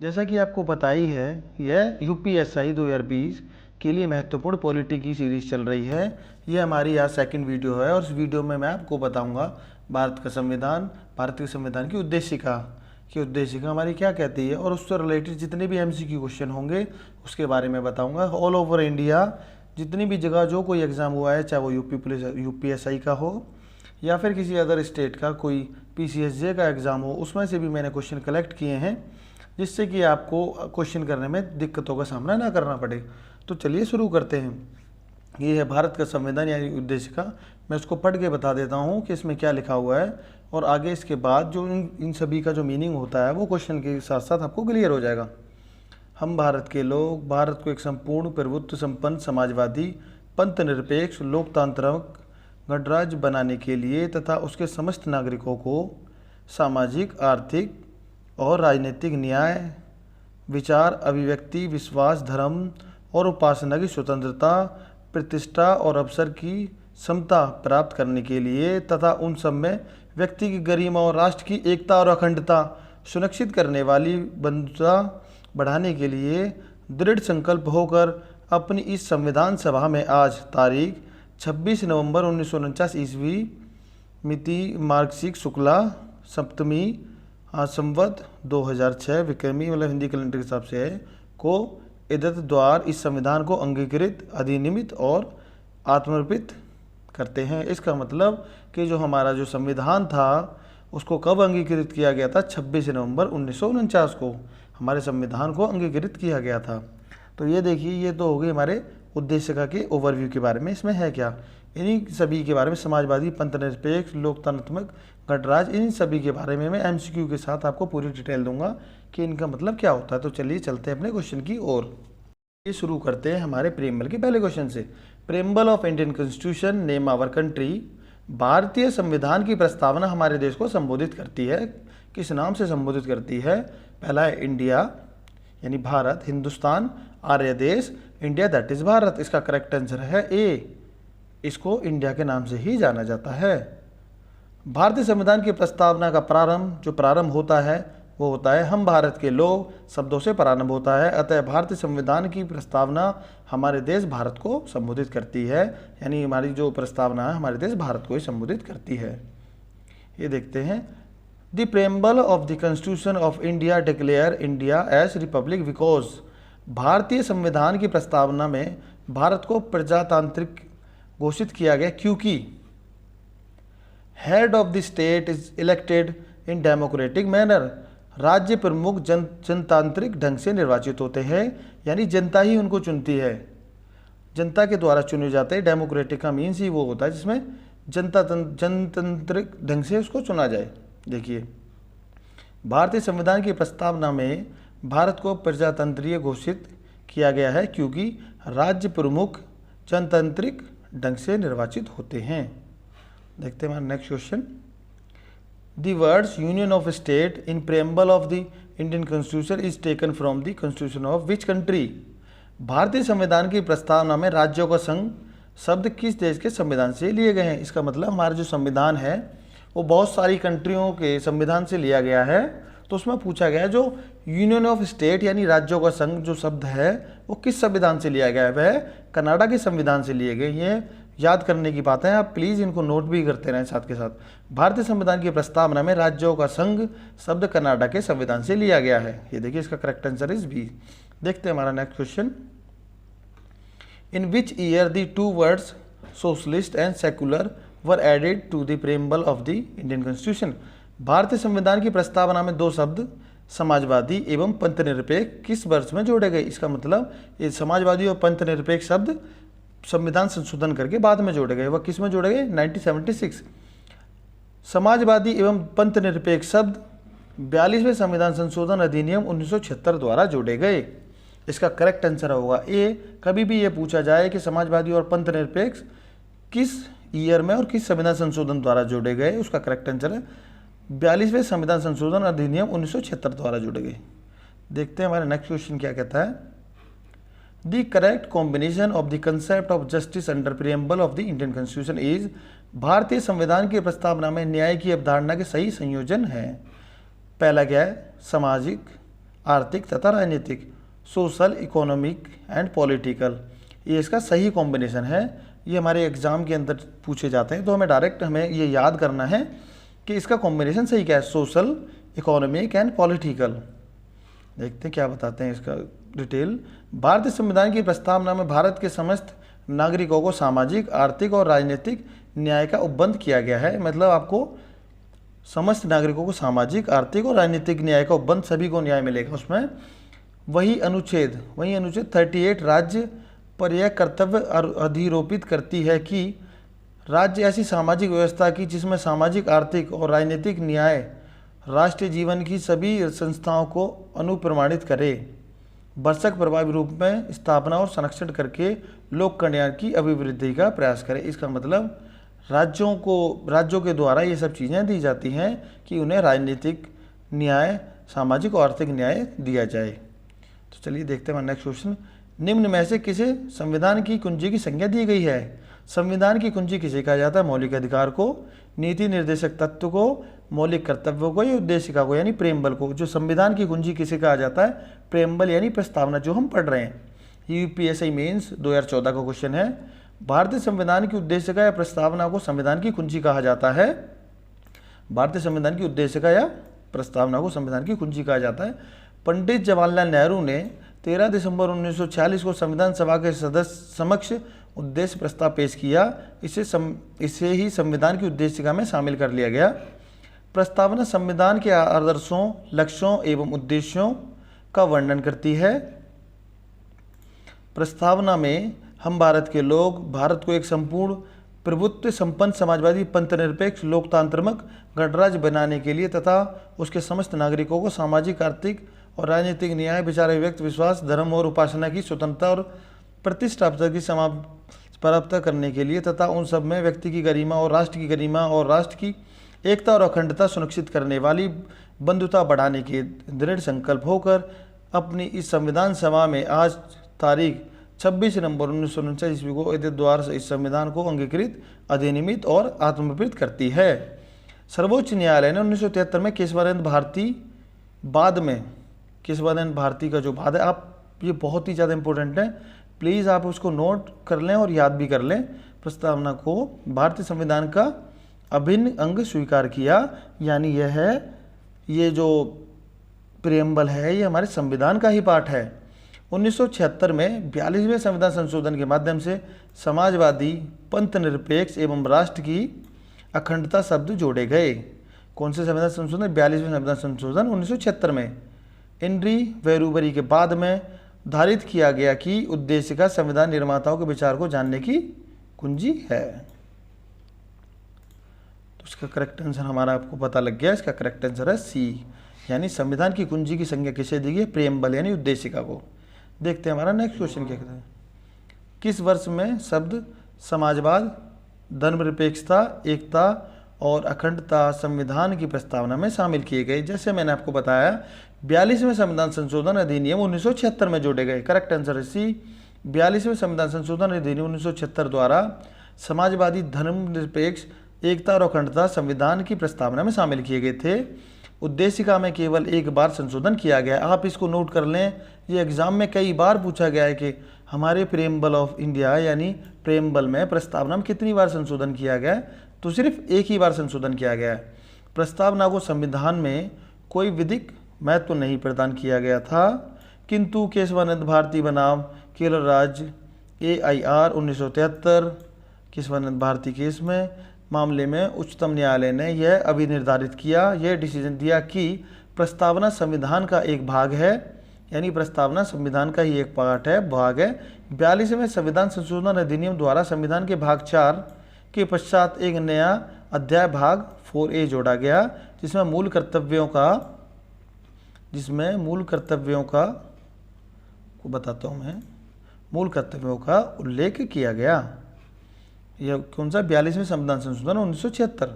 जैसा कि आपको पता ही है, यह यूपीएसआई 2020 के लिए महत्वपूर्ण पॉलिटी की सीरीज चल रही है। यह हमारी आज सेकंड वीडियो है और इस वीडियो में मैं आपको बताऊंगा भारत का संविधान, भारतीय संविधान की उद्देशिका हमारी क्या कहती है और उससे रिलेटेड जितने भी एमसीक्यू क्वेश्चन होंगे उसके बारे में बताऊंगा। ऑल ओवर इंडिया जितनी भी जगह जो कोई एग्ज़ाम हुआ है, चाहे वो यूपीएसआई का हो या फिर किसी अदर स्टेट का कोई पीसीएसजे का एग्ज़ाम हो, उसमें से भी मैंने क्वेश्चन कलेक्ट किए हैं जिससे कि आपको क्वेश्चन करने में दिक्कतों का सामना ना करना पड़े। तो चलिए शुरू करते हैं। ये है भारत का संविधान यानी उद्देशिका। मैं उसको पढ़ के बता देता हूँ कि इसमें क्या लिखा हुआ है और आगे इसके बाद जो इन सभी का जो मीनिंग होता है वो क्वेश्चन के साथ साथ आपको क्लियर हो जाएगा। हम भारत के लोग भारत को एक संपूर्ण प्रभुत्व संपन्न समाजवादी पंथ निरपेक्ष लोकतांत्रिक गणराज्य बनाने के लिए तथा उसके समस्त नागरिकों को सामाजिक, आर्थिक और राजनीतिक न्याय, विचार, अभिव्यक्ति, विश्वास, धर्म और उपासना की स्वतंत्रता, प्रतिष्ठा और अवसर की समता प्राप्त करने के लिए तथा उन सब में व्यक्ति की गरिमा और राष्ट्र की एकता और अखंडता सुनिश्चित करने वाली बंधुता बढ़ाने के लिए दृढ़ संकल्प होकर अपनी इस संविधान सभा में आज तारीख 26 नवंबर 1949 ईस्वी मिति मार्गशीर्ष शुक्ला सप्तमी संवत 2006 विक्रमी मतलब हिंदी कैलेंडर के हिसाब से है को इदत द्वार इस संविधान को अंगीकृत, अधिनियमित और आत्मर्पित करते हैं। इसका मतलब कि जो हमारा जो संविधान था उसको कब अंगीकृत किया गया था? 26 नवंबर 1949 को हमारे संविधान को अंगीकृत किया गया था। तो ये देखिए, ये तो हो गई हमारे उद्देशिका के ओवरव्यू के बारे में। इसमें है क्या? इन्हीं सभी के बारे में, समाजवादी, पंथ निरपेक्ष, लोकतांत्रिक गणराज्य, इन सभी के बारे में मैं एमसीक्यू के साथ आपको पूरी डिटेल दूंगा कि इनका मतलब क्या होता है। तो चलिए चलते हैं अपने क्वेश्चन की ओर। ये शुरू करते हैं हमारे प्रेम्बल के पहले क्वेश्चन से। Preamble of Indian constitution name our country. भारतीय संविधान की प्रस्तावना हमारे देश को संबोधित करती है। किस नाम से संबोधित करती है? पहला है इंडिया यानी भारत, हिंदुस्तान, आर्य देश, इंडिया दैट इज भारत। इसका करेक्ट आंसर है ए, इसको इंडिया के नाम से ही जाना जाता है। भारतीय संविधान की प्रस्तावना का प्रारंभ होता है वो होता है हम भारत के लोग शब्दों से प्रारंभ होता है। अतः भारतीय संविधान की प्रस्तावना हमारे देश भारत को संबोधित करती है, यानी हमारी जो प्रस्तावना है हमारे देश भारत को ही संबोधित करती है। ये देखते हैं। The preamble of the constitution of India declare India as republic because. भारतीय संविधान की प्रस्तावना में भारत को प्रजातांत्रिक घोषित किया गया क्योंकि head of the state is elected in democratic manner. राज्य प्रमुख जनतांत्रिक ढंग से निर्वाचित होते हैं, यानी जनता ही उनको चुनती है, जनता के द्वारा चुने जाते हैं। डेमोक्रेटिक का मीन्स ही वो होता है जिसमें जनतांत्रिक ढंग से उसको चुना जाए। देखिए, भारतीय संविधान की प्रस्तावना में भारत को प्रजातंत्रीय घोषित किया गया है क्योंकि राज्य प्रमुख जनतांत्रिक ढंग से निर्वाचित होते हैं। देखते हैं हमारा next question. The words Union of State in preamble of the Indian Constitution is taken from the Constitution of which country? भारतीय संविधान की प्रस्तावना में राज्यों का संघ शब्द किस देश के संविधान से लिए गए हैं? इसका मतलब हमारा जो संविधान है वो बहुत सारी कंट्रियों के संविधान से लिया गया है। तो उसमें पूछा गया जो यूनियन ऑफ स्टेट यानी राज्यों का संघ जो शब्द है वो किस संविधान से लिया गया है? वह कनाडा के संविधान से लिए गए। ये याद करने की बात है, आप प्लीज़ इनको नोट भी करते रहें साथ के साथ। भारतीय संविधान की प्रस्तावना में राज्यों का संघ शब्द कनाडा के संविधान से लिया गया है। ये देखिए, इसका करेक्ट आंसर इज बी। देखते हैं हमारा next question. In which year the two words socialist and secular were added to the preamble of the Indian constitution. भारतीय संविधान की प्रस्तावना में दो शब्द समाजवादी एवं पंथ निरपेक्ष किस वर्ष में जोड़े गए? इसका मतलब ये समाजवादी और पंथ निरपेक्ष शब्द संविधान संशोधन करके बाद में जोड़े गए। वह किस में जोड़े गए? 1976। समाजवादी एवं पंथ निरपेक्ष शब्द 42वें संविधान संशोधन अधिनियम 1976 द्वारा जोड़े गए। इसका करेक्ट आंसर होगा ए। कभी भी ये पूछा जाए कि समाजवादी और पंथ निरपेक्ष किस ईयर में और किस संविधान संशोधन द्वारा जोड़े गए, उसका करेक्ट आंसर है 42वें संविधान संशोधन अधिनियम 1976 द्वारा जोड़े गए। देखते हैं हमारा नेक्स्ट क्वेश्चन क्या कहता है। The correct combination of the concept of justice under preamble of the Indian Constitution is। भारतीय संविधान की प्रस्तावना में न्याय की अवधारणा के सही संयोजन है। पहला क्या है? सामाजिक, आर्थिक तथा राजनीतिक, सोशल, इकोनॉमिक एंड पॉलिटिकल। ये इसका सही कॉम्बिनेशन है। ये हमारे एग्जाम के अंदर पूछे जाते हैं, तो हमें ये याद करना है कि इसका कॉम्बिनेशन सही क्या है, सोशल, इकोनॉमिक एंड पॉलिटिकल। देखते हैं क्या बताते हैं इसका डिटेल। भारतीय संविधान की प्रस्तावना में भारत के समस्त नागरिकों को सामाजिक, आर्थिक और राजनीतिक न्याय का उपबंध किया गया है। मतलब आपको समस्त नागरिकों को सामाजिक, आर्थिक और राजनीतिक न्याय का उपबंध, सभी को न्याय मिलेगा उसमें। वही अनुच्छेद 38 राज्य पर यह कर्तव्य अधिरोपित करती है कि राज्य ऐसी सामाजिक व्यवस्था की जिसमें सामाजिक, आर्थिक और राजनीतिक न्याय राष्ट्रीय जीवन की सभी संस्थाओं को अनुप्रमाणित करे, भरसक प्रभावी रूप में स्थापना और संरक्षण करके लोक कल्याण की अभिवृद्धि का प्रयास करे। इसका मतलब राज्यों के द्वारा ये सब चीज़ें दी जाती हैं कि उन्हें राजनीतिक न्याय, सामाजिक और आर्थिक न्याय दिया जाए। तो चलिए देखते हैं नेक्स्ट क्वेश्चन। निम्न में से किसे संविधान की कुंजी की संज्ञा दी गई है? संविधान की कुंजी किसे कहा जाता है? मौलिक अधिकार को, नीति निर्देशक तत्व को, मौलिक कर्तव्यों को या उद्देशिका को यानी प्रेमबल को। जो संविधान की कुंजी किसे कहा जाता है? प्रेमबल यानी प्रस्तावना, जो हम पढ़ रहे हैं। यूपीएससी मेंस 2014 का क्वेश्चन है। भारतीय संविधान की उद्देशिका या प्रस्तावना को संविधान की कुंजी कहा जाता है। भारतीय संविधान की उद्देशिका या प्रस्तावना को संविधान की कुंजी कहा जाता है। पंडित जवाहरलाल नेहरू ने 13 दिसंबर 1946 को संविधान सभा के सदस्य समक्ष उद्देश्य प्रस्ताव पेश किया। इसे ही संविधान की उद्देशिका में शामिल कर लिया गया। प्रस्तावना संविधान के आदर्शों, लक्ष्यों एवं उद्देश्यों का वर्णन करती है। प्रस्तावना में हम भारत के लोग भारत को एक संपूर्ण प्रभुत्व संपन्न समाजवादी पंथ निरपेक्ष लोकतांत्रिक गणराज्य बनाने के लिए तथा उसके समस्त नागरिकों को सामाजिक, आर्थिक और राजनीतिक न्याय, विचार अभिव्यक्ति, विश्वास, धर्म और उपासना की स्वतंत्रता और प्रतिष्ठा की प्राप्त करने के लिए तथा उन सब में व्यक्ति की गरिमा और राष्ट्र की गरिमा और राष्ट्र की एकता और अखंडता सुनिश्चित करने वाली बंधुता बढ़ाने के दृढ़ संकल्प होकर अपनी इस संविधान सभा में आज तारीख 26 नवंबर 1949 ईस्वी को एतद द्वारा इस संविधान को अंगीकृत, अधिनियमित और आत्मप्रतित करती है। सर्वोच्च न्यायालय ने 1973 में केशवानंद भारती का जो वाद है, आप ये बहुत ही ज़्यादा इंपॉर्टेंट है, प्लीज़ आप उसको नोट कर लें और याद भी कर लें। प्रस्तावना को भारतीय संविधान का अभिन्न अंग स्वीकार किया, यानी ये जो प्रेमबल है ये हमारे संविधान का ही पार्ट है। 1976 में 42वें संविधान संशोधन के माध्यम से समाजवादी, पंथ निरपेक्ष एवं राष्ट्र की अखंडता शब्द जोड़े गए। कौन से संविधान संशोधन? 42वें संविधान संशोधन 1976 में। हेनरी वेरुबरी के बाद में धारित किया गया कि उद्देश्य का संविधान निर्माताओं के विचार को जानने की कुंजी है। तो इसका करेक्ट आंसर हमारा आपको पता लग गया। इसका करेक्ट आंसर है सी, यानी संविधान की कुंजी की संज्ञा किसे दी गई? प्रेमबल यानी उद्देशिका को। देखते हैं हमारा नेक्स्ट क्वेश्चन क्या कहता है। किस वर्ष में शब्द समाजवाद, धर्मनिरपेक्षता, एकता और अखंडता संविधान की प्रस्तावना में शामिल किए गए? जैसे मैंने आपको बताया 42वें संविधान संशोधन अधिनियम 1976 में जोड़े गए। करेक्ट आंसर है सी। 42वें संविधान संशोधन अधिनियम 1976 द्वारा समाजवादी, धर्मनिरपेक्ष, एकता और अखंडता संविधान की प्रस्तावना में शामिल किए गए थे। उद्देशिका में केवल एक बार संशोधन किया गया। आप इसको नोट कर लें, ये एग्जाम में कई बार पूछा गया है कि हमारे प्रेमबल ऑफ इंडिया यानी प्रेमबल में प्रस्तावना में कितनी बार संशोधन किया गया है? तो सिर्फ एक ही बार संशोधन किया गया है। प्रस्तावना को संविधान में कोई विधिक महत्व नहीं प्रदान किया गया था, किंतु केशवानंद भारती बनाम केरल राज्य AIR 1973 केशवानंद भारती केस में मामले में उच्चतम न्यायालय ने यह अभिनिर्धारित किया, यह डिसीजन दिया कि प्रस्तावना संविधान का एक भाग है, यानी प्रस्तावना संविधान का ही एक भाग है। 42वें संविधान संशोधन अधिनियम द्वारा संविधान के भाग 4 के पश्चात एक नया अध्याय भाग 4A जोड़ा गया, जिसमें मूल कर्तव्यों का उल्लेख किया गया। यह कौन सा? 42वें संविधान संशोधन 1976।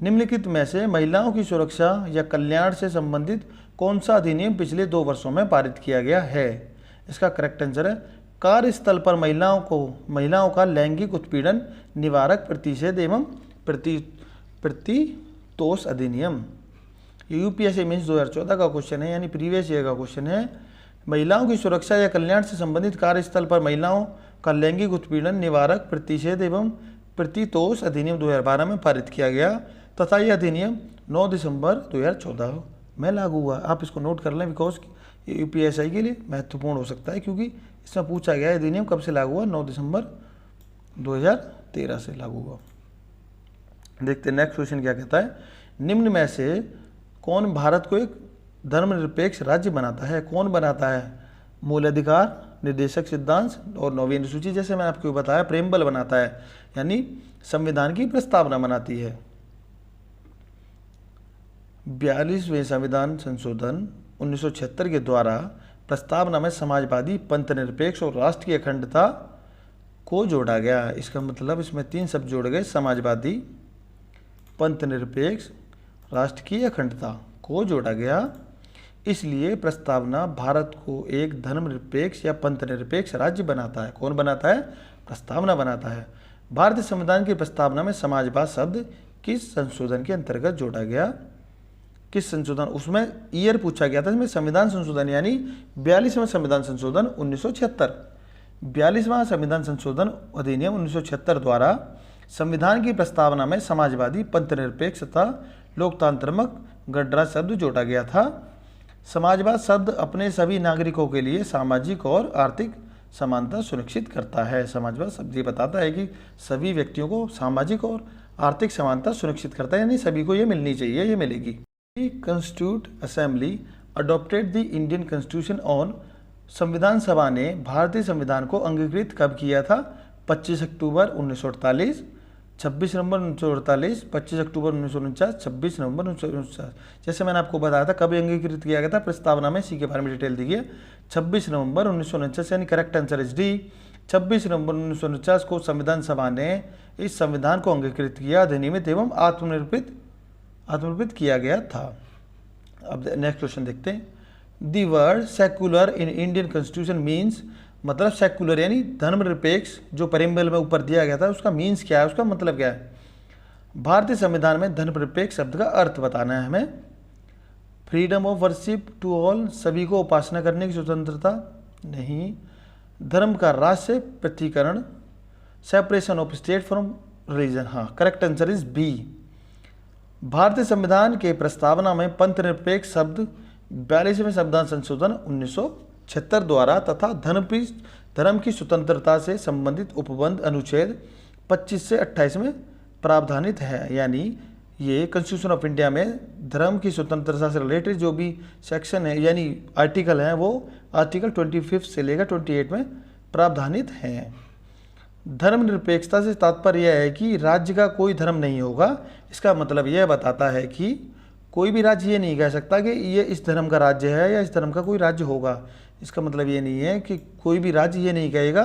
निम्नलिखित में से महिलाओं की सुरक्षा या कल्याण से संबंधित कौन सा अधिनियम पिछले 2 वर्षों में पारित किया गया है? इसका करेक्ट आंसर है कार्यस्थल पर महिलाओं का लैंगिक उत्पीड़न निवारक प्रतिषेध एवं प्रतितोष अधिनियम। ये यूपीएससी मीन्स 2014 का क्वेश्चन है, यानी प्रीवियस ईयर का क्वेश्चन है। महिलाओं की सुरक्षा या कल्याण से संबंधित कार्यस्थल पर महिलाओं का लैंगिक उत्पीड़न निवारक प्रतिषेध एवं प्रतितोष अधिनियम 2012 में पारित किया गया तथा यह अधिनियम 9 दिसंबर 2014 में लागू हुआ। आप इसको नोट कर लें, बिकॉज ये यूपीएससी के लिए महत्वपूर्ण हो सकता है, क्योंकि इसमें पूछा गया है अधिनियम कब से लागू हुआ, 9 दिसंबर 2013 से लागू हुआ। देखते हैं नेक्स्ट क्वेश्चन क्या कहता है। निम्न में से कौन भारत को एक धर्मनिरपेक्ष राज्य बनाता है? कौन बनाता है? मूल अधिकार, निर्देशक सिद्धांत और 9वीं अनुसूची, जैसे मैंने आपको बताया प्रेमबल बनाता है, यानी संविधान की प्रस्तावना बनाती है। 42वें संविधान संशोधन 1976 के द्वारा प्रस्तावना में समाजवादी, पंथ निरपेक्ष और राष्ट्र की अखंडता को जोड़ा गया। इसका मतलब इसमें 3 शब्द जोड़े गए, समाजवादी, पंथ निरपेक्ष, राष्ट्र की अखंडता को जोड़ा गया। इसलिए प्रस्तावना भारत को एक धर्मनिरपेक्ष या पंथ निरपेक्ष राज्य बनाता है। कौन बनाता है? प्रस्तावना बनाता है। भारतीय संविधान की प्रस्तावना में समाजवाद शब्द किस संशोधन के अंतर्गत जोड़ा गया? किस संशोधन? उसमें ईयर पूछा गया था, इसमें संविधान संशोधन यानी 42वां संविधान संशोधन 1976। 42वां संविधान संशोधन अधिनियम 1976 द्वारा संविधान की प्रस्तावना में समाजवादी, पंथ निरपेक्ष तथा लोकतांत्रिक गणराज्य शब्द जोड़ा गया था। समाजवाद शब्द अपने सभी नागरिकों के लिए सामाजिक और आर्थिक समानता सुनिश्चित करता है। समाजवाद शब्द ये बताता है कि सभी व्यक्तियों को सामाजिक और आर्थिक समानता सुनिश्चित करता है, यानी सभी को ये मिलनी चाहिए, ये मिलेगी। Constitute assembly adopted the Indian constitution on, संविधान सभा ने भारतीय संविधान को अंगीकृत कब किया था? 25 अक्टूबर 1948, 26 नवंबर 1948, 25 अक्टूबर 1949, 26 नवंबर 1949। जैसे मैंने आपको बताया था कब अंगीकृत किया गया था, प्रस्तावना में इसी के बारे में डिटेल दी गई। 26 नवंबर 1949, यानी करेक्ट आंसर इज डी। 26 नवंबर 1949 को संविधान सभा ने इस संविधान को अंगीकृत किया, अधिनियमित एवं आत्मनिर्भर किया गया था। अब नेक्स्ट क्वेश्चन देखते हैं। The word secular in Indian constitution means, मतलब सेक्युलर यानी धर्मनिरपेक्ष जो प्रेमबल में ऊपर दिया गया था उसका मीन्स क्या है, उसका मतलब क्या है? भारतीय संविधान में धर्मनिरपेक्ष शब्द का अर्थ बताना है हमें। Freedom of worship to all, सभी को उपासना करने की स्वतंत्रता, नहीं। धर्म का राज से पृथकीकरण, separation of state from religion, हाँ करेक्ट आंसर इज बी। भारतीय संविधान के प्रस्तावना में पंथ निरपेक्ष शब्द 42वें संविधान संशोधन 1976 द्वारा तथा धर्म की स्वतंत्रता से संबंधित उपबंध अनुच्छेद 25 से 28 में प्रावधानित है। यानी ये कॉन्स्टिट्यूशन ऑफ इंडिया में धर्म की स्वतंत्रता से रिलेटेड जो भी सेक्शन है यानी आर्टिकल हैं वो आर्टिकल 25 से लेकर 28 में प्रावधानित हैं। धर्मनिरपेक्षता से तात्पर्य यह है कि राज्य का कोई धर्म नहीं होगा। इसका मतलब यह बताता है कि कोई भी राज्य ये नहीं कह सकता कि ये इस धर्म का राज्य है या इस धर्म का कोई राज्य होगा। इसका मतलब ये नहीं है कि कोई भी राज्य ये नहीं कहेगा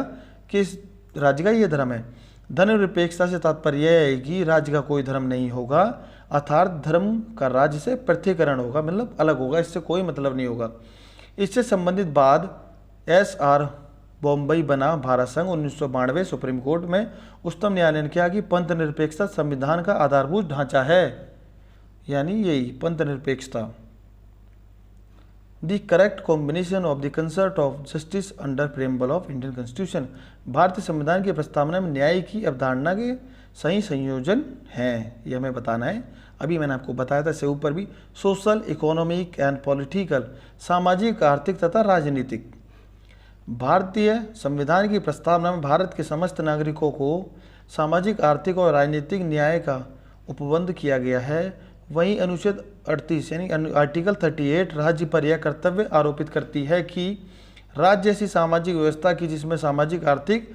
कि इस राज्य का ये धर्म है। धर्मनिरपेक्षता से तात्पर्य यह है कि राज्य का कोई धर्म नहीं होगा, अर्थात धर्म का राज्य से पृथकीकरण होगा, मतलब अलग होगा, इससे कोई मतलब नहीं होगा। इससे संबंधित बाद SR बॉम्बई बना भारत संघ 1992 सुप्रीम कोर्ट में उच्चतम न्यायालय ने कहा कि पंथ निरपेक्षता संविधान का आधारभूत ढांचा है, यानी यही पंथ निरपेक्षता। The correct combination of the concert of justice under preamble of Indian constitution, भारतीय संविधान की प्रस्तावना में न्याय की अवधारणा के सही संयोजन हैं, यह हमें बताना है। अभी मैंने आपको बताया था इससे ऊपर भी, सोशल, इकोनॉमिक एंड पॉलिटिकल, सामाजिक, आर्थिक तथा राजनीतिक। भारतीय संविधान की प्रस्तावना में भारत के समस्त नागरिकों को सामाजिक, आर्थिक और राजनीतिक न्याय का उपबंध किया गया है। वहीं अनुच्छेद 38 यानी आर्टिकल 38 राज्य पर यह कर्तव्य आरोपित करती है कि राज्य ऐसी सामाजिक व्यवस्था की जिसमें सामाजिक, आर्थिक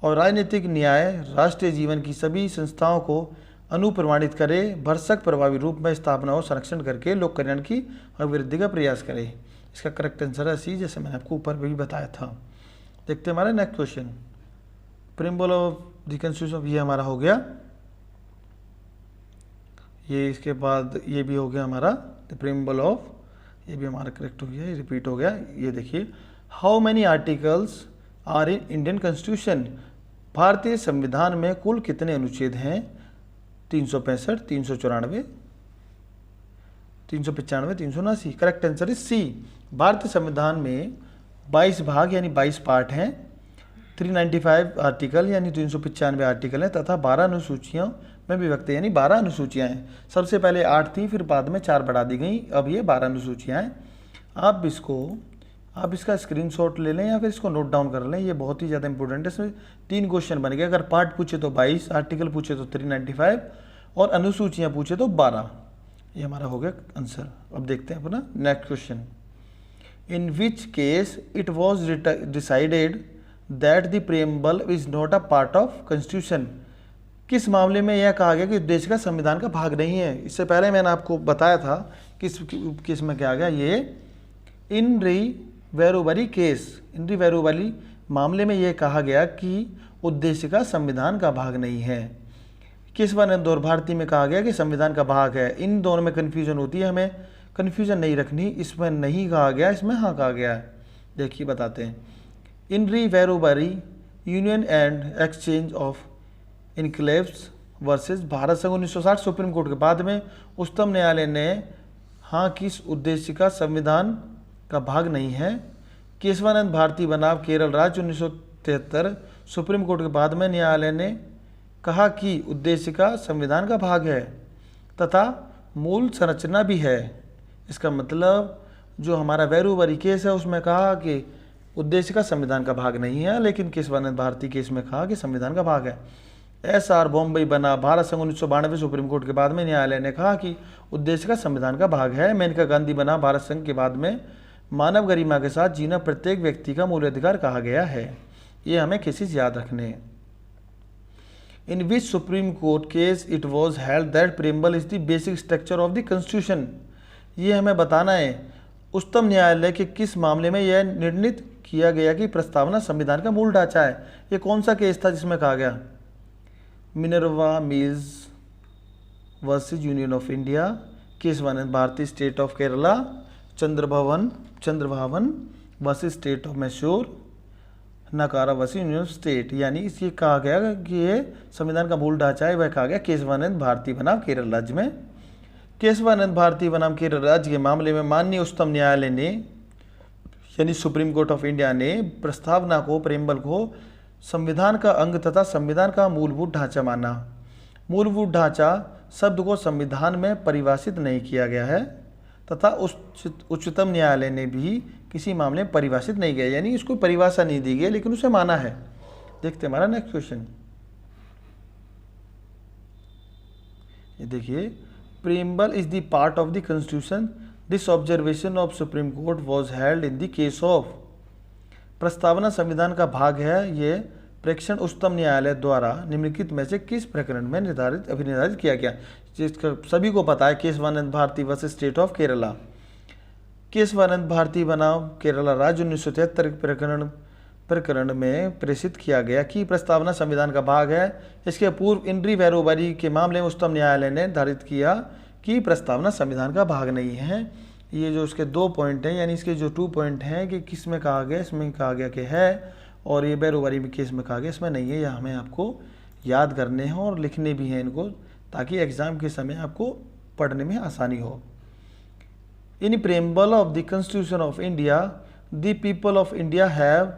और राजनीतिक न्याय राष्ट्रीय जीवन की सभी संस्थाओं को अनुप्रमाणित करे, भरसक प्रभावी रूप में स्थापना और संरक्षण करके लोक कल्याण की अभिवृद्धि का प्रयास करे। इसका करेक्ट आंसर है सी, जैसे मैंने आपको ऊपर भी बताया था। देखते हैं हमारा next question. Preamble of the constitution, ये हमारा हो गया। ये इसके बाद ये भी हो गया हमारा द प्रिम्बल ऑफ, ये भी हमारा करेक्ट हो गया, ये रिपीट हो गया। ये देखिए, how many articles are in Indian constitution, भारतीय संविधान में कुल कितने अनुच्छेद हैं? 365, 394, 395, 379। Correct answer is C. भारतीय संविधान में 22 भाग यानी 22 पार्ट हैं, 395 आर्टिकल यानी 395 आर्टिकल हैं तथा 12 अनुसूचियों में विभक्त यानी 12 अनुसूचियाँ हैं। सबसे पहले 8 थी, फिर बाद में 4 बढ़ा दी गई, अब ये 12 अनुसूचियाँ हैं। आप इसका स्क्रीनशॉट ले लें या फिर इसको नोट डाउन कर लें, ये बहुत ही ज़्यादा इंपॉर्टेंट है। इसमें 3 क्वेश्चन बन गए, अगर पार्ट पूछे तो 22, आर्टिकल पूछे तो 395 और अनुसूचियाँ पूछे तो 12। ये हमारा हो गया आंसर। अब देखते हैं अपना next question. In which case it was decided that the preamble is not a part of constitution. किस मामले में यह कहा गया कि उद्देशिका संविधान का भाग नहीं है। इससे पहले मैंने आपको बताया था किस में क्या आ गया, ये इन रिवेरोबरी केस, इन रिवेरोबरी मामले में यह कहा गया कि उद्देशिका संविधान का भाग नहीं है। किस वन इंदौर भारती में कहा गया कि संविधान का भाग है। इन दोनों में कन्फ्यूजन होती है, हमें कन्फ्यूजन नहीं रखनी। इसमें नहीं कहा गया, इसमें हाँ कहा गया है। देखिए बताते हैं। इन रिवेरोबरी union and exchange of enclaves versus Bharat संघ 1960 सुप्रीम कोर्ट के बाद में उच्चतम न्यायालय ने हाँ किस उद्देशिका संविधान का भाग नहीं है। केशवानंद भारती बनाम केरल राज्य 1973 सुप्रीम कोर्ट के बाद में न्यायालय ने कहा कि उद्देशिका संविधान का भाग है तथा मूल संरचना भी है। इसका मतलब जो हमारा वेरूबरी केस है उसमें कहा कि उद्देशिका संविधान का भाग नहीं है, लेकिन केशवानंद भारती केस में कहा कि संविधान का भाग है। SR बॉम्बे बना भारत संघ 1992 सुप्रीम कोर्ट के बाद में न्यायालय ने कहा कि उद्देशिका संविधान का भाग है। मेनका गांधी बना भारत संघ के बाद में मानव गरिमा के साथ जीना प्रत्येक व्यक्ति का मूल अधिकार कहा गया है। ये हमें केसेस याद रखने हैं। In which supreme court case it was held that preamble is the basic structure of the constitution. ये हमें बताना है उच्चतम न्यायालय के किस मामले में यह निर्णित किया गया कि प्रस्तावना संविधान का मूल ढांचा है। ये कौन सा केस था जिसमें कहा गया? Minerva mills versus union of India, Kesavananda Bharati state of Kerala, Chandrabhavan versus state of Mysore, Nakara versus union of state. यानी इसलिए कहा गया कि ये संविधान का मूल ढांचा है, वह कहा गया केशवानंद भारती बनाम केरल राज्य में। केशवानंद भारती बनाम केरल राज्य के मामले में माननीय उच्चतम न्यायालय ने यानी सुप्रीम कोर्ट ऑफ इंडिया ने प्रस्तावना को, प्रेम्बल को संविधान का अंग तथा संविधान का मूलभूत ढांचा माना। मूलभूत ढांचा शब्द को संविधान में परिभाषित नहीं किया गया है तथा उच्चतम न्यायालय ने भी किसी मामले में परिभाषित नहीं किया, यानी इसको परिभाषा नहीं दी गई लेकिन उसे माना है। देखते हैं हमारा नेक्स्ट क्वेश्चन। ये देखिए, preamble is the part of the constitution. This observation of supreme court was held in the case of. प्रस्तावना संविधान का भाग है, ये प्रेक्षण उच्चतम न्यायालय द्वारा निम्नलिखित में से किस प्रकरण में अभिनिर्धारित किया गया। जिसका सभी को पता है, Kesavananda Bharati versus state of Kerala. Kesavananda Bharati बनाम केरला राज्य 1973 प्रकरण में प्रेषित किया गया कि प्रस्तावना संविधान का भाग है। इसके पूर्व इन रिवेरोबरी के मामले में उच्चतम न्यायालय ने निर्धारित किया कि प्रस्तावना संविधान का भाग नहीं है। ये जो इसके 2 पॉइंट हैं, यानी इसके जो 2 पॉइंट हैं कि किस में कहा गया, इसमें कहा गया कि है, और ये बेरोबरी में केस में कहा गया इसमें नहीं है। यह हमें आपको याद करने हैं और लिखने भी हैं इनको, ताकि एग्जाम के समय आपको पढ़ने में आसानी हो। In preamble of the constitution of India, the people of India have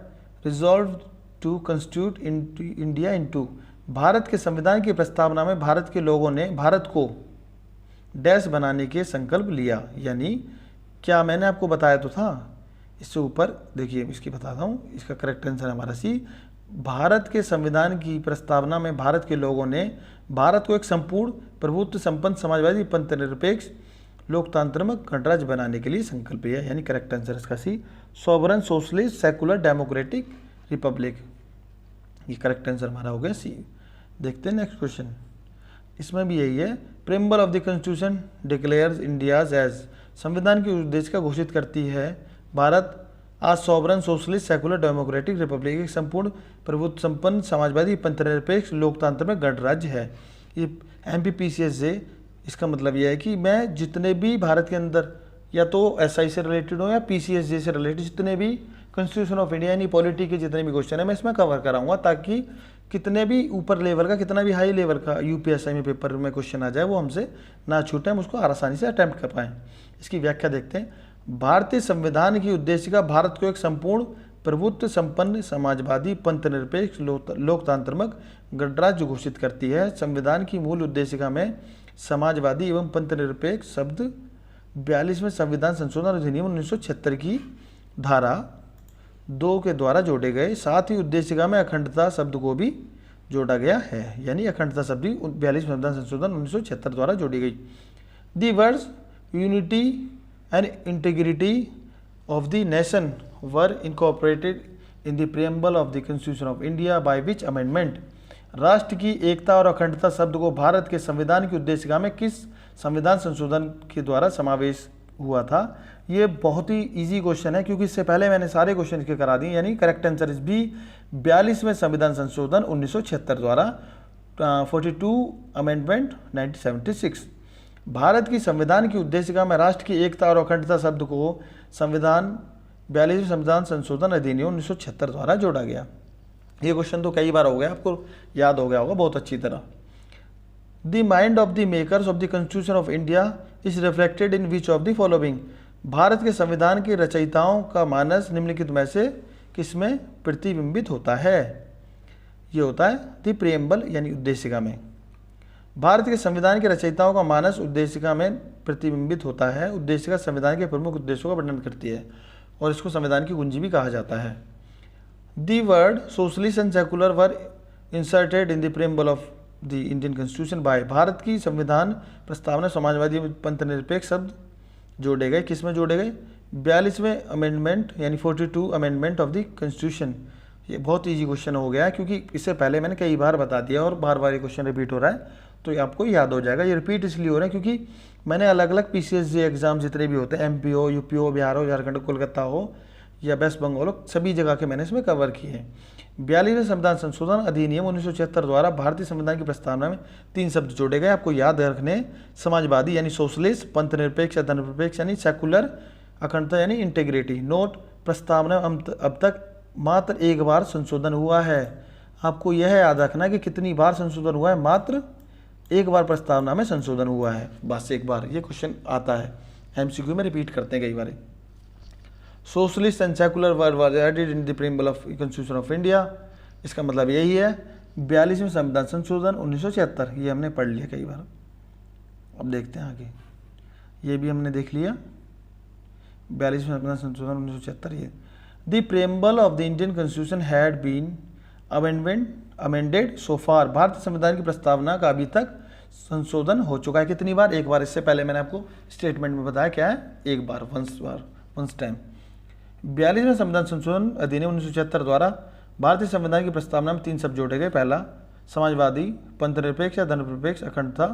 resolve to constitute India into. Bharat के संविधान की प्रस्तावना में भारत के लोगों ने भारत को डैश बनाने के संकल्प लिया। यानी क्या मैंने आपको बताया तो था, इससे ऊपर देखिए इसकी बताता हूँ। इसका करेक्ट आंसर हमारा सी। भारत के संविधान की प्रस्तावना में भारत के लोगों ने भारत को एक संपूर्ण प्रभुत्व संपन्न समाजवादी पंथ निरपेक्ष लोकतांत्रिक गणराज्य बनाने के लिए संकल्प लिया। यानी करेक्ट आंसर इसका C, sovereign socialist secular democratic republic. ये करेक्ट आंसर हमारा हो गया सी। देखते हैं नेक्स्ट क्वेश्चन। इसमें भी यही है, preamble of the constitution declares India's as. संविधान की उद्देश्य का घोषित करती है भारत आज sovereign socialist secular democratic republic, एक संपूर्ण प्रभुत्व संपन्न समाजवादी पंथनिरपेक्ष लोकतांत्रिक गणराज्य है। ये MPPCS से इसका मतलब यह है कि मैं जितने भी भारत के अंदर या तो SI से रिलेटेड हो या PCSJ से रिलेटेड जितने भी कॉन्स्टिट्यूशन ऑफ इंडिया यानी पॉलिटी के जितने भी क्वेश्चन है मैं इसमें कवर कराऊंगा, ताकि कितने भी ऊपर लेवल का, कितना भी हाई लेवल का यूपीएससी में पेपर में क्वेश्चन आ जाए वो हमसे ना छूटे, हम उसको आसानी से अटैम्प्ट कर पाएँ। इसकी व्याख्या देखते हैं। भारतीय संविधान की उद्देशिका भारत को एक संपूर्ण प्रभुत्व संपन्न समाजवादी पंथ निरपेक्ष लोकतांत्रिक गणराज्य घोषित करती है। संविधान की मूल उद्देशिका में समाजवादी एवं पंथ निरपेक्ष शब्द 42वें संविधान संशोधन अधिनियम 1976 की धारा 2 के द्वारा जोड़े गए। साथ ही उद्देशिका में अखंडता शब्द को भी जोड़ा गया है, यानी अखंडता शब्द भी 42वें संविधान संशोधन 1976 द्वारा जोड़ी गई। The words unity and integrity of the nation were incorporated in the preamble of the constitution of India by which amendment. राष्ट्र की एकता और अखंडता शब्द को भारत के संविधान की उद्देशिका में किस संविधान संशोधन के द्वारा समावेश हुआ था? ये बहुत ही इजी क्वेश्चन है, क्योंकि इससे पहले मैंने सारे क्वेश्चन इसके करा दिए, यानी करेक्ट आंसर इस बी 42वें संविधान संशोधन 1976 द्वारा 42 अमेंडमेंट 1976। भारत की संविधान की उद्देशिका में राष्ट्र की एकता और अखंडता शब्द को संविधान 42वें संविधान संशोधन अधिनियम 1976 द्वारा जोड़ा गया। ये क्वेश्चन तो कई बार हो गया, आपको याद हो गया होगा बहुत अच्छी तरह। The mind of the makers of the constitution of India is reflected in which of the following. Bharat के संविधान के रचयिताओं का मानस निम्नलिखित में से किसमें प्रतिबिंबित होता है? ये होता है द प्रियम्बल, यानी उद्देशिका में। भारत के संविधान के रचयिताओं का मानस उद्देशिका में प्रतिबिंबित होता है। उद्देशिका संविधान के प्रमुख उद्देश्यों का वर्णन करती है और इसको संविधान की कुंजी भी कहा जाता है। The word socialist and secular were inserted in the preamble of the Indian constitution bye. Bharat की संविधान प्रस्तावना समाजवादी पंथ निरपेक्ष शब्द जोड़े गए। किस में जोड़े गए? 42वें अमेंडमेंट, यानी 42 अमेंडमेंट ऑफ द कॉन्स्टिट्यूशन। ये बहुत ईजी क्वेश्चन हो गया, क्योंकि इससे पहले मैंने कई बार बता दिया और बार बार ये क्वेश्चन रिपीट हो रहा है, तो ये आपको याद हो जाएगा। ये रिपीट इसलिए हो रहा है क्योंकि मैंने अलग अलग पीसीएसजी एग्जाम जितने भी होते हैं, एमपी हो, यूपी हो, बिहार हो, झारखंड, कोलकाता हो या वेस्ट बंगाल हो, सभी जगह के मैंने इसमें कवर किए हैं। 42वें संविधान संशोधन अधिनियम 1976 द्वारा भारतीय संविधान की प्रस्तावना में 3 शब्द जोड़े गए, आपको याद रखने। समाजवादी यानी सोशलिस्ट, पंथ निरपेक्ष या धर्मनिरपेक्ष यानी सेकुलर, अखंडता यानी इंटीग्रिटी। नोट: प्रस्तावना अब तक मात्र एक बार संशोधन हुआ है। आपको यह याद रखना कि कितनी बार संशोधन हुआ है? मात्र एक बार प्रस्तावना में संशोधन हुआ है, बस एक बार। ये क्वेश्चन आता है एमसीक्यू में, रिपीट करते हैं कई बार। Socialist and secular were added in the preamble of constitution of India. इसका मतलब यही है 42वें संविधान संशोधन 1976। ये हमने पढ़ लिया कई बार। अब देखते हैं आगे, ये भी हमने देख लिया 42वें संविधान संशोधन 1976। ये the preamble of the Indian constitution had been amended so far. भारतीय संविधान की प्रस्तावना का अभी तक संशोधन हो चुका है कितनी बार? एक बार। इससे पहले मैंने आपको स्टेटमेंट में बताया क्या है, एक बार, वंस टाइम। 42वें संविधान संशोधन अधिनियम 1976 द्वारा भारतीय संविधान की प्रस्तावना में 3 शब्द जोड़े गए। पहला समाजवादी, पंथ निरपेक्ष या धर्मनिरपेक्ष, अखंडता,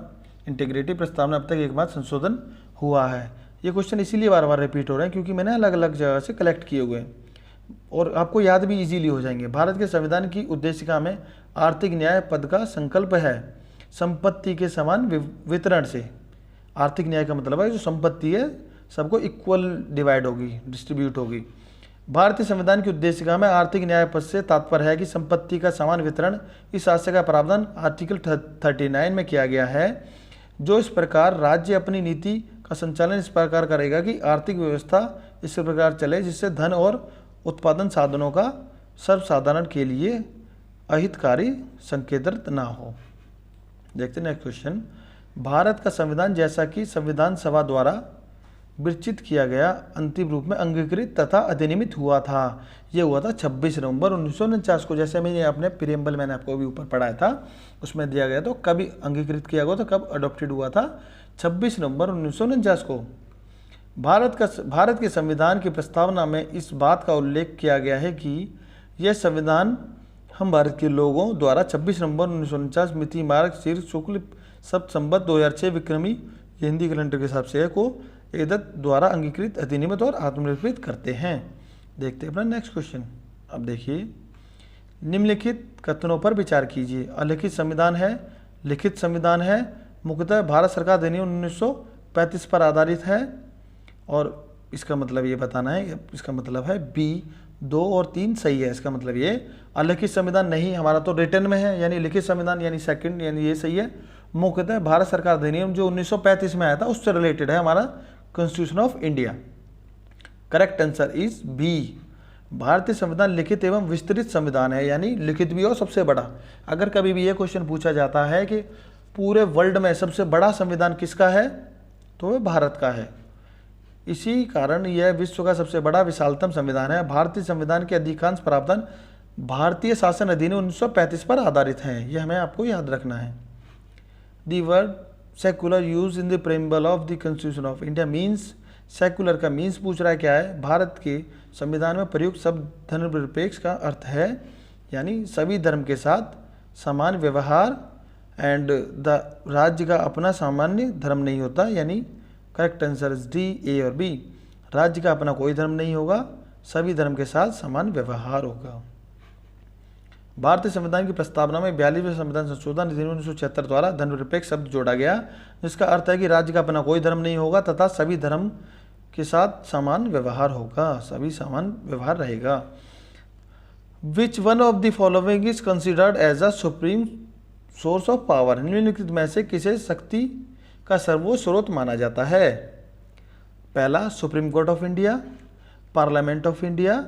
इंटीग्रिटी। प्रस्तावना अब तक एक बार संशोधन हुआ है। ये क्वेश्चन इसीलिए बार बार रिपीट हो रहे हैं क्योंकि मैंने अलग अलग जगह से कलेक्ट किए हुए हैं और आपको याद भी इजीली हो जाएंगे। भारत के संविधान की उद्देशिका में आर्थिक न्याय पद का संकल्प है संपत्ति के समान वितरण से। आर्थिक न्याय का मतलब है जो संपत्ति है सबको इक्वल डिवाइड होगी, डिस्ट्रीब्यूट होगी। भारतीय संविधान की उद्देशिका में आर्थिक न्याय पद से तात्पर्य है कि संपत्ति का समान वितरण। इस आशय का प्रावधान आर्टिकल 39 में किया गया है, जो इस प्रकार राज्य अपनी नीति का संचालन इस प्रकार करेगा कि आर्थिक व्यवस्था इस प्रकार चले जिससे धन और उत्पादन साधनों का सर्वसाधारण के लिए अहितकारी संकेंद्रित ना हो। देखते हैं नेक्स्ट क्वेश्चन। भारत का संविधान जैसा कि संविधान सभा द्वारा विरचित किया गया अंतिम रूप में अंगीकृत तथा अधिनियमित हुआ था। ये हुआ था 26 नवंबर 1949 को। जैसे मैंने अपने प्रियम्बल मैंने आपको अभी ऊपर पढ़ाया था उसमें दिया गया, तो कब अंगीकृत किया गया, तो कब अडॉप्टेड हुआ था? 26 नवंबर 1949 को। भारत के संविधान की प्रस्तावना में इस बात का उल्लेख किया गया है कि यह संविधान हम भारत के लोगों द्वारा 26 नवंबर 1949 मिति मार्ग शीर शुक्ल सप्त संवत 2006 विक्रमी हिंदी कैलेंडर के हिसाब से को एदत द्वारा अंगीकृत, अधिनियमित और आत्मनिर्भरित करते हैं। देखते हैं अपना नेक्स्ट क्वेश्चन। अब देखिए, निम्नलिखित कथनों पर विचार कीजिए। अलिखित संविधान है, लिखित संविधान है, मुख्यतः भारत सरकार अधिनियम 1935 पर आधारित है, और इसका मतलब ये बताना है, इसका मतलब है बी 2 और 3 सही है। इसका मतलब ये अलिखित संविधान नहीं, हमारा तो रिटर्न में है, यानी लिखित संविधान यानी सेकंड, यानी ये सही है। मुख्यतः भारत सरकार अधिनियम जो 1935 में आया था उससे रिलेटेड है हमारा constitution of India. Correct answer is B. भारतीय संविधान लिखित एवं विस्तृत संविधान है, यानी लिखित भी और सबसे बड़ा। अगर कभी भी ये क्वेश्चन पूछा जाता है कि पूरे वर्ल्ड में सबसे बड़ा संविधान किसका है, तो वह भारत का है। इसी कारण यह विश्व का सबसे बड़ा विशालतम संविधान है। भारतीय संविधान के अधिकांश प्रावधान भारतीय शासन अधिनियम 1935 पर आधारित हैं, यह हमें आपको याद रखना है। The word secular use in the preamble of the constitution of India means, secular का मीन्स पूछ रहा है क्या है। भारत के संविधान में प्रयुक्त शब्द धर्मनिरपेक्ष का अर्थ है, यानी सभी धर्म के साथ समान व्यवहार, एंड द राज्य का अपना सामान्य धर्म नहीं होता, यानी करेक्ट आंसर इज डी, ए और बी। राज्य का अपना कोई धर्म नहीं होगा, सभी धर्म के साथ समान व्यवहार होगा। भारतीय संविधान की प्रस्तावना में 42वें संविधान संशोधन अधिनियम 1976 द्वारा धर्मनिरपेक्ष शब्द जोड़ा गया, जिसका अर्थ है कि राज्य का अपना कोई धर्म नहीं होगा तथा सभी धर्म के साथ समान व्यवहार होगा, सभी समान व्यवहार रहेगा। Which one of the following is considered as a supreme source of power, निम्नलिखित में से किसे शक्ति का सर्वोच्च स्रोत माना जाता है। पहला supreme court of India, parliament of India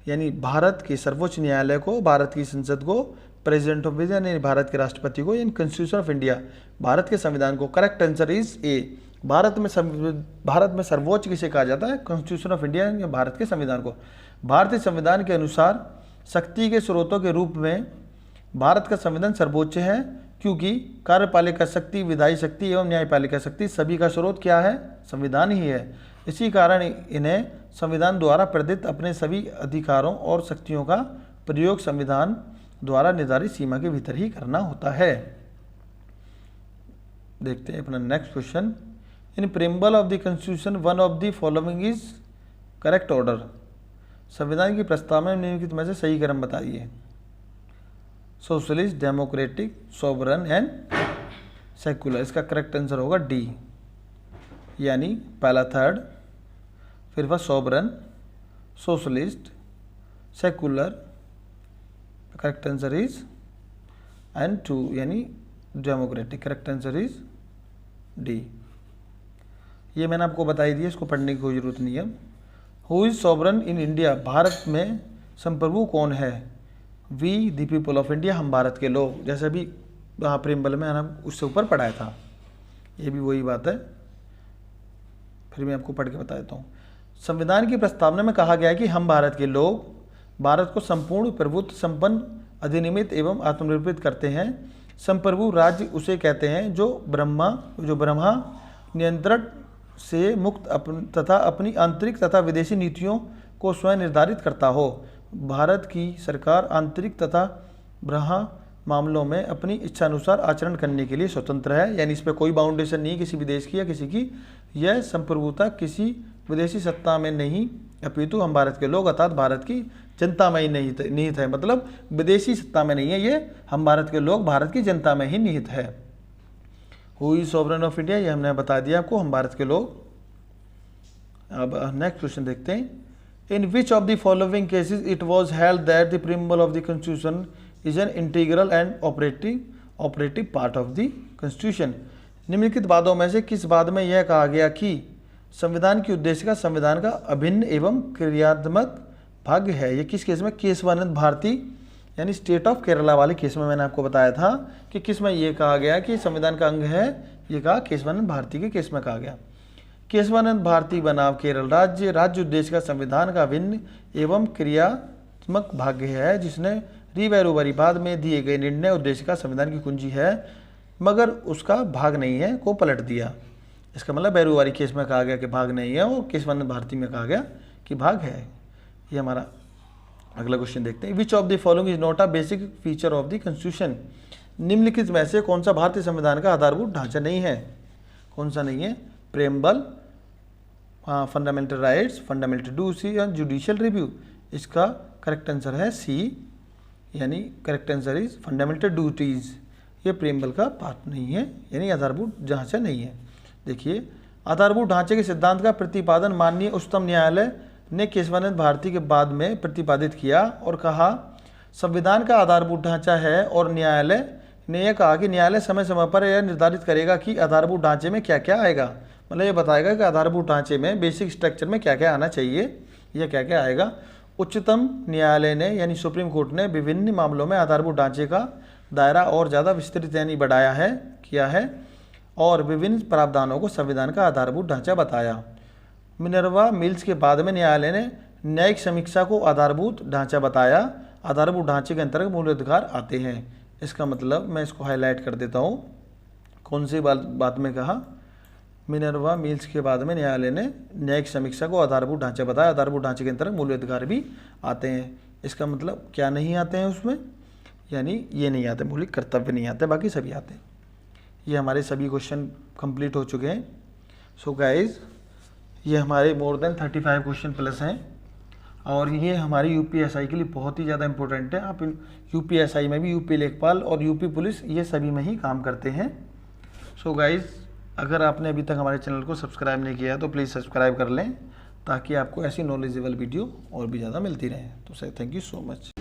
यानी भारत के सर्वोच्च न्यायालय को, भारत की संसद को, प्रेसिडेंट ऑफ इंडिया यानी भारत के राष्ट्रपति को, यानी कॉन्स्टिट्यूशन ऑफ इंडिया भारत के संविधान को। Correct answer is a. Bharat में सर्वोच्च किसे कहा जाता है, कॉन्स्टिट्यूशन ऑफ इंडिया या भारत के संविधान को। भारतीय संविधान के अनुसार शक्ति के स्रोतों के रूप में भारत का संविधान सर्वोच्च है, क्योंकि कार्यपालिका शक्ति, विधायी शक्ति एवं न्यायपालिका शक्ति सभी का स्रोत क्या है, संविधान ही है। इसी कारण इन्हें संविधान द्वारा प्रदत्त अपने सभी अधिकारों और शक्तियों का प्रयोग संविधान द्वारा निर्धारित सीमा के भीतर ही करना होता है। देखते हैं अपना next question. In preamble of the constitution one of the following is correct order, संविधान की प्रस्तावना में निम्नलिखित में से सही क्रम बताइए। Socialist, democratic, sovereign and secular. इसका करेक्ट आंसर होगा डी, यानी पहला थर्ड, फिर वह sovereign, socialist, secular, correct answer is and 2 यानी democratic. Correct answer is D. ये मैंने आपको बताई दी, इसको पढ़ने की कोई जरूरत नहीं है। Who is sovereign in India, Bharat में संप्रभु कौन है। We the people of India, हम भारत के लोग। जैसे अभी वहाँ प्रेम्बल में मैंने उससे ऊपर पढ़ाया था, ये भी वही बात है, फिर मैं आपको पढ़ के बता देता हूँ। संविधान की प्रस्तावना में कहा गया है कि हम भारत के लोग भारत को संपूर्ण प्रभुत्व संपन्न, अधिनियमित एवं आत्मनिर्भर करते हैं। संप्रभु राज्य उसे कहते हैं जो ब्रह्मा नियंत्रण से मुक्त तथा अपनी आंतरिक तथा विदेशी नीतियों को स्वयं निर्धारित करता हो। भारत की सरकार आंतरिक तथा बाह्य मामलों में अपनी इच्छानुसार आचरण करने के लिए स्वतंत्र है, यानी इस पर कोई बाउंडेशन नहीं किसी भी देश की या किसी की। यह संप्रभुता किसी विदेशी सत्ता में नहीं, अपितु हम भारत के लोग अर्थात भारत की जनता में ही निहित है। मतलब विदेशी सत्ता में नहीं है, ये हम भारत के लोग भारत की जनता में ही निहित है। Who is sovereign of India, ये हमने बता दिया आपको, हम भारत के लोग। अब नेक्स्ट क्वेश्चन देखते हैं। In which of the following cases it was held that the preamble of the constitution is an integral and operative part of the constitution. निम्नलिखित बातों में से किस बात में यह कहा गया कि संविधान की उद्देश्य का संविधान का अभिन्न एवं क्रियात्मक भाग है। ये किस केस में, केशवानंद भारती यानी स्टेट ऑफ केरला वाले केस में मैंने आपको बताया था कि किस में ये कहा गया कि संविधान का अंग है, ये कहा केशवानंद भारती के केस में कहा गया। केशवानंद भारती बनाम केरल राज्य उद्देश्य का संविधान का अभिन्न एवं क्रियात्मक भाग है, जिसने री बाद में दिए गए निर्णय उद्देश्य का संविधान की कुंजी है मगर उसका भाग नहीं है को पलट दिया। इसका मतलब बैरूवारी केस में कहा गया कि भाग नहीं है और केशवानंद भारती में कहा गया कि भाग है। ये हमारा अगला क्वेश्चन देखते हैं। विच of the following is not a basic feature of the constitution. निम्नलिखित में से कौन सा भारतीय संविधान का आधारभूत ढांचा नहीं है, कौन सा नहीं है। Preamble, fundamental rights, fundamental duty और जुडिशियल रिव्यू। इसका करेक्ट आंसर है सी, यानी correct answer is fundamental duties. ये प्रेम्बल का पार्ट नहीं है, यानी आधारभूत ढांचा नहीं है। देखिए, आधारभूत ढांचे के सिद्धांत का प्रतिपादन माननीय उच्चतम न्यायालय ने केशवानंद भारती के बाद में प्रतिपादित किया और कहा संविधान का आधारभूत ढांचा है और न्यायालय ने यह कहा कि न्यायालय समय समय पर यह निर्धारित करेगा कि आधारभूत ढांचे में क्या क्या आएगा, मतलब ये बताएगा कि आधारभूत ढांचे में बेसिक स्ट्रक्चर में क्या क्या आना चाहिए या क्या क्या आएगा। उच्चतम न्यायालय ने यानी सुप्रीम कोर्ट ने विभिन्न मामलों में आधारभूत ढांचे का दायरा और ज़्यादा विस्तृत यानी बढ़ाया है किया है और विभिन्न प्रावधानों को संविधान का आधारभूत ढांचा बताया। मिनर्वा मिल्स के बाद में न्यायालय ने न्यायिक समीक्षा को आधारभूत ढांचा बताया। आधारभूत ढांचे के अंतर्गत मूल अधिकार आते हैं। इसका मतलब मैं इसको हाईलाइट कर देता हूँ। कौन सी बात में कहा? मिनर्वा मिल्स के बाद में न्यायालय ने न्यायिक समीक्षा को आधारभूत ढांचा बताया। आधारभूत ढांचे के अंतर्गत मूल अधिकार भी आते हैं। इसका मतलब क्या नहीं आते हैं उसमें, यानी ये नहीं आते, मौलिक कर्तव्य नहीं आते, बाकी सभी आते हैं। ये हमारे सभी क्वेश्चन कंप्लीट हो चुके हैं। सो गाइज ये हमारे मोर देन 35 क्वेश्चन प्लस हैं और ये हमारी यूपीएसआई के लिए बहुत ही ज़्यादा इंपॉर्टेंट है। आप यूपीएसआई में भी यूपी लेखपाल और यूपी पुलिस ये सभी में ही काम करते हैं। सो गाइज अगर आपने अभी तक हमारे चैनल को सब्सक्राइब नहीं किया है तो प्लीज़ सब्सक्राइब कर लें ताकि आपको ऐसी नॉलेजेबल वीडियो और भी ज़्यादा मिलती रहे। तो sir thank you so much.